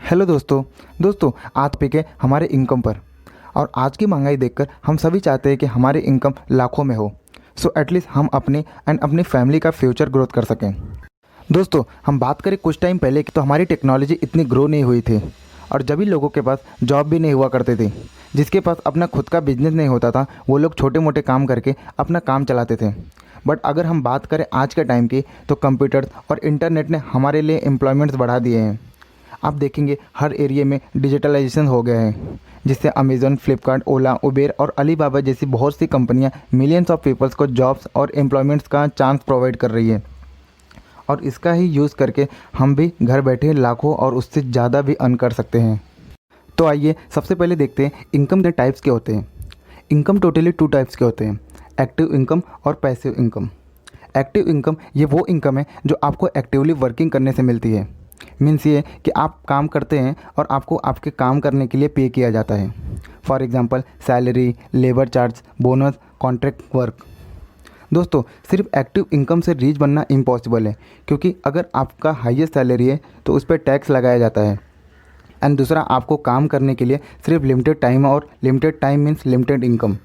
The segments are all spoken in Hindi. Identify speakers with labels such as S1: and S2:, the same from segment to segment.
S1: हेलो दोस्तों आज पे के हमारे इनकम पर। और आज की महंगाई देखकर हम सभी चाहते हैं कि हमारी इनकम लाखों में हो, सो एटलीस्ट हम अपनी फैमिली का फ्यूचर ग्रोथ कर सकें। दोस्तों हम बात करें कुछ टाइम पहले की, तो हमारी टेक्नोलॉजी इतनी ग्रो नहीं हुई थी और जब भी लोगों के पास जॉब भी नहीं हुआ करते थे, जिसके पास अपना खुद का बिजनेस नहीं होता था, वो लोग छोटे मोटे काम करके अपना काम चलाते थे। बट अगर हम बात करें आज के टाइम की, तो कंप्यूटर्स और इंटरनेट ने हमारे लिए एम्प्लॉयमेंट्स बढ़ा दिए हैं। आप देखेंगे हर एरिया में डिजिटलाइजेशन हो गया है, जिससे अमेज़न, फ्लिपकार्ट, ओला, उबेर और अलीबाबा जैसी बहुत सी कंपनियां मिलियंस ऑफ पीपल्स को जॉब्स और एम्प्लॉयमेंट्स का चांस प्रोवाइड कर रही है। और इसका ही यूज़ करके हम भी घर बैठे लाखों और उससे ज़्यादा भी अर्न कर सकते हैं। तो आइए सबसे पहले देखते हैं इनकम के टाइप्स के होते हैं। इनकम टोटली 2 टाइप्स के होते हैं, एक्टिव इनकम और पैसिव इनकम। एक्टिव इनकम ये वो इनकम है जो आपको एक्टिवली वर्किंग करने से मिलती है। मीन्स ये कि आप काम करते हैं और आपको आपके काम करने के लिए पे किया जाता है। For example salary, labour charge, bonus, contract work. दोस्तों सिर्फ एक्टिव इनकम से रिच बनना इम्पॉसिबल है, क्योंकि अगर आपका हाईएस्ट सैलरी है तो उस पर टैक्स लगाया जाता है। एंड दूसरा, आपको काम करने के लिए सिर्फ लिमिटेड टाइम, और limited time means limited income.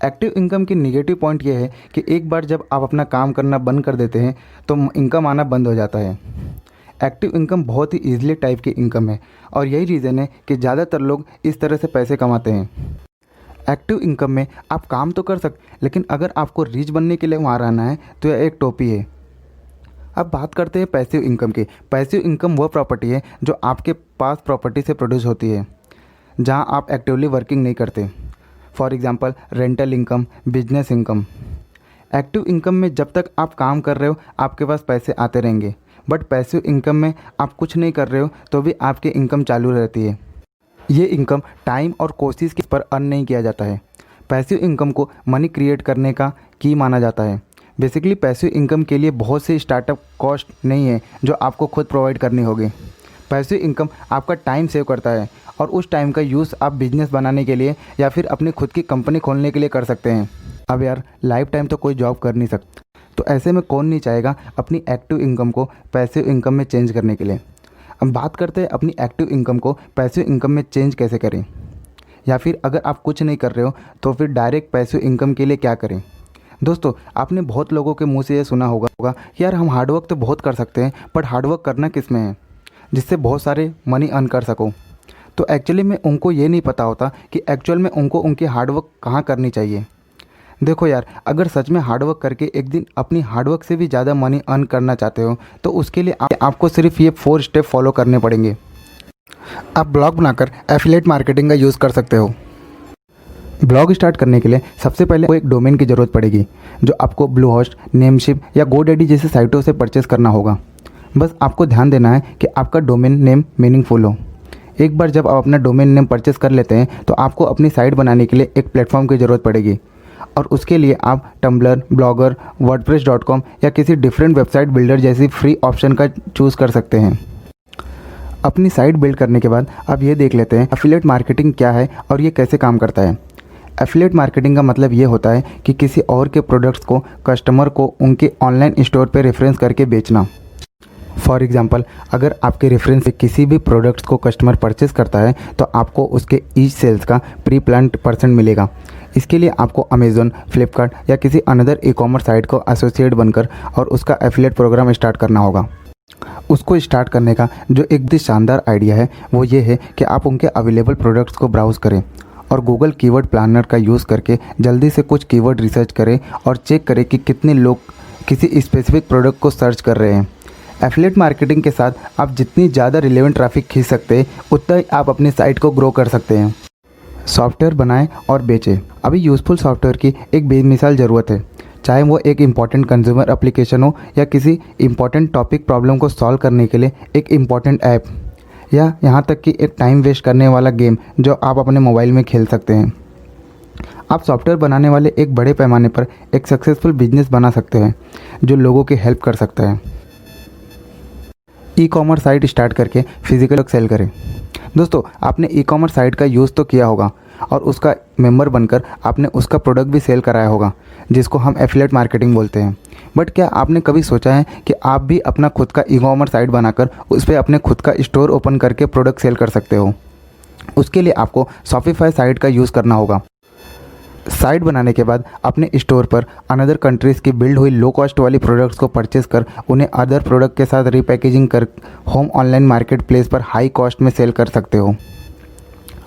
S1: Active income की निगेटिव पॉइंट ये है कि एक बार जब आप अपना काम करना बंद कर देते हैं तो इनकम आना बंद हो जाता है। एक्टिव इनकम बहुत ही ईजिली टाइप की इनकम है और यही रीज़न है कि ज़्यादातर लोग इस तरह से पैसे कमाते हैं। एक्टिव इनकम में आप काम तो कर सकते, लेकिन अगर आपको रिच बनने के लिए वहाँ रहना है तो यह एक टोपी है। अब बात करते हैं पैसिव इनकम की। पैसिव इनकम वह प्रॉपर्टी है जो आपके पास प्रॉपर्टी से प्रोड्यूस होती है, जहाँ आप एक्टिवली वर्किंग नहीं करते। For example rental income, business income. Active income में जब तक आप काम कर रहे हो आपके पास पैसे आते रहेंगे, बट पैसिव इनकम में आप कुछ नहीं कर रहे हो तो भी आपकी इनकम चालू रहती है। ये इनकम टाइम और कोशिश के पर अर्न नहीं किया जाता है। पैसिव इनकम को मनी क्रिएट करने का की माना जाता है। बेसिकली पैसिव इनकम के लिए बहुत से स्टार्टअप कॉस्ट नहीं है जो आपको खुद प्रोवाइड करनी होगी। पैसिव इनकम आपका टाइम सेव करता है और उस टाइम का यूज़ आप बिजनेस बनाने के लिए या फिर अपनी खुद की कंपनी खोलने के लिए कर सकते हैं। अब यार लाइफ टाइम तो कोई जॉब कर नहीं सकता, तो ऐसे में कौन नहीं चाहेगा अपनी एक्टिव इनकम को पैसिव इनकम में चेंज करने के लिए। अब बात करते हैं अपनी एक्टिव इनकम को पैसिव इनकम में चेंज कैसे करें, या फिर अगर आप कुछ नहीं कर रहे हो तो फिर डायरेक्ट पैसिव इनकम के लिए क्या करें। दोस्तों आपने बहुत लोगों के मुंह से ये सुना होगा यार हम हार्डवर्क तो बहुत कर सकते हैं, बट हार्डवर्क करना किस में है जिससे बहुत सारे मनी अर्न कर सको। तो एक्चुअली में उनको ये नहीं पता होता कि एक्चुअल में उनको उनकी हार्डवर्क कहाँ करनी चाहिए। देखो यार, अगर सच में हार्डवर्क करके एक दिन अपनी हार्डवर्क से भी ज़्यादा मनी अर्न करना चाहते हो तो उसके लिए आपको सिर्फ ये 4 स्टेप फॉलो करने पड़ेंगे। आप ब्लॉग बनाकर एफिलिएट मार्केटिंग का यूज़ कर सकते हो। ब्लॉग स्टार्ट करने के लिए सबसे पहले को एक डोमेन की ज़रूरत पड़ेगी, जो आपको ब्लूहोस्ट, नेमशिप या गोडैडी जैसे साइटों से परचेस करना होगा। बस आपको ध्यान देना है कि आपका डोमेन नेम मीनिंगफुल हो। एक बार जब आप अपना डोमेन नेम परचेस कर लेते हैं तो आपको अपनी साइट बनाने के लिए एक प्लेटफॉर्म की ज़रूरत पड़ेगी, और उसके लिए आप टम्बलर, ब्लॉगर, वर्डप्रेस.com या किसी डिफरेंट वेबसाइट बिल्डर जैसी फ्री ऑप्शन का चूज़ कर सकते हैं। अपनी साइट बिल्ड करने के बाद आप ये देख लेते हैं एफिलिएट मार्केटिंग क्या है और ये कैसे काम करता है। एफिलिएट मार्केटिंग का मतलब ये होता है कि किसी और के प्रोडक्ट्स को कस्टमर को उनके ऑनलाइन स्टोर पर रेफरेंस करके बेचना। फॉर एग्ज़ाम्पल अगर आपके रेफरेंस से किसी भी प्रोडक्ट्स को कस्टमर परचेस करता है तो आपको उसके ईच सेल्स का प्री प्लान्ड % मिलेगा। इसके लिए आपको अमेज़न, फ्लिपकार्ट या किसी अनदर ई-कॉमर्स साइट को एसोसिएट बनकर और उसका एफिलिएट प्रोग्राम स्टार्ट करना होगा। उसको स्टार्ट करने का जो एक भी शानदार आइडिया है वो ये है कि आप उनके अवेलेबल प्रोडक्ट्स को ब्राउज़ करें और गूगल कीवर्ड प्लानर का यूज़ करके जल्दी से कुछ कीवर्ड रिसर्च करें और चेक करें कि कितने लोग किसी स्पेसिफिक प्रोडक्ट को सर्च कर रहे हैं। एफिलिएट मार्केटिंग के साथ आप जितनी ज़्यादा रिलेवेंट ट्रैफिक खींच सकते हैं उतना ही आप अपनी साइट को ग्रो कर सकते हैं। सॉफ्टवेयर बनाएं और बेचें। अभी यूज़फुल सॉफ्टवेयर की एक बेमिसाल ज़रूरत है, चाहे वो एक इम्पॉर्टेंट कंज्यूमर एप्लीकेशन हो या किसी इम्पॉर्टेंट टॉपिक प्रॉब्लम को सॉल्व करने के लिए एक इम्पॉर्टेंट ऐप, या यहाँ तक कि एक टाइम वेस्ट करने वाला गेम जो आप अपने मोबाइल में खेल सकते हैं। आप सॉफ्टवेयर बनाने वाले एक बड़े पैमाने पर एक सक्सेसफुल बिजनेस बना सकते हैं जो लोगों की हेल्प कर सकता है। ई-कॉमर्स साइट स्टार्ट करके फिजिकल सेल करें। दोस्तों आपने ई-कॉमर्स साइट का यूज़ तो किया होगा और उसका मेंबर बनकर आपने उसका प्रोडक्ट भी सेल कराया होगा, जिसको हम एफिलिएट मार्केटिंग बोलते हैं। बट क्या आपने कभी सोचा है कि आप भी अपना खुद का ई कॉमर्स साइट बनाकर उस पर अपने खुद का स्टोर ओपन करके प्रोडक्ट सेल कर सकते हो? उसके लिए आपको शॉपिफाई साइट का यूज़ करना होगा। साइट बनाने के बाद अपने स्टोर पर अनदर कंट्रीज़ की बिल्ड हुई लो कॉस्ट वाली प्रोडक्ट्स को परचेस कर उन्हें अदर प्रोडक्ट के साथ रीपैकेजिंग कर होम ऑनलाइन मार्केट प्लेस पर हाई कॉस्ट में सेल कर सकते हो।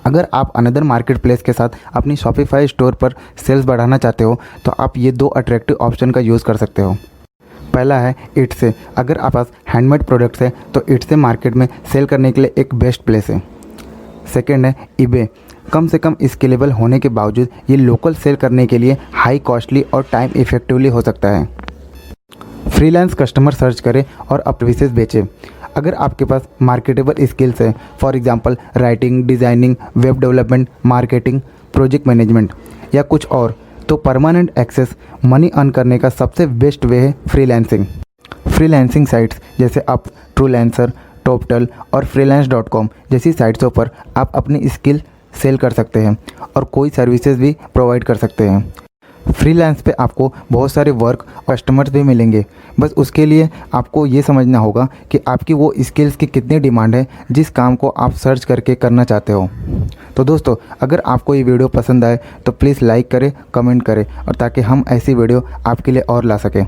S1: अगर आप अनदर मार्केट प्लेस के साथ अपनी शॉपिफाई स्टोर पर सेल्स बढ़ाना चाहते हो तो आप ये 2 अट्रैक्टिव ऑप्शन का यूज़ कर सकते हो। पहला है इट्से। अगर आप पास हैंडमेड प्रोडक्ट्स है तो इट्से मार्केट में सेल करने के लिए एक बेस्ट प्लेस है। सेकेंड है ईबे। कम से कम स्केलेबल होने के बावजूद ये लोकल सेल करने के लिए हाई कॉस्टली और टाइम इफ़ेक्टिवली हो सकता है। फ्रीलांस कस्टमर सर्च करें और अपने सर्विसेज बेचें। अगर आपके पास मार्केटेबल स्किल्स है, for example writing, designing, web development, marketing, project management या कुछ और, तो परमानेंट एक्सेस मनी अर्न करने का सबसे बेस्ट वे है फ्रीलांसिंग। फ्रीलांसिंग साइट्स जैसे अप, ट्रूलैंसर, टॉपटल और freelance.com जैसी साइट्सों पर आप अपनी स्किल सेल कर सकते हैं और कोई सर्विसेज भी प्रोवाइड कर सकते हैं। फ्रीलांस पे आपको बहुत सारे वर्क कस्टमर्स भी मिलेंगे। बस उसके लिए आपको ये समझना होगा कि आपकी वो स्किल्स की कितनी डिमांड है जिस काम को आप सर्च करके करना चाहते हो। तो दोस्तों, अगर आपको ये वीडियो पसंद आए तो प्लीज़ लाइक करें, कमेंट करें और ताकि हम ऐसी वीडियो आपके लिए और ला सकें।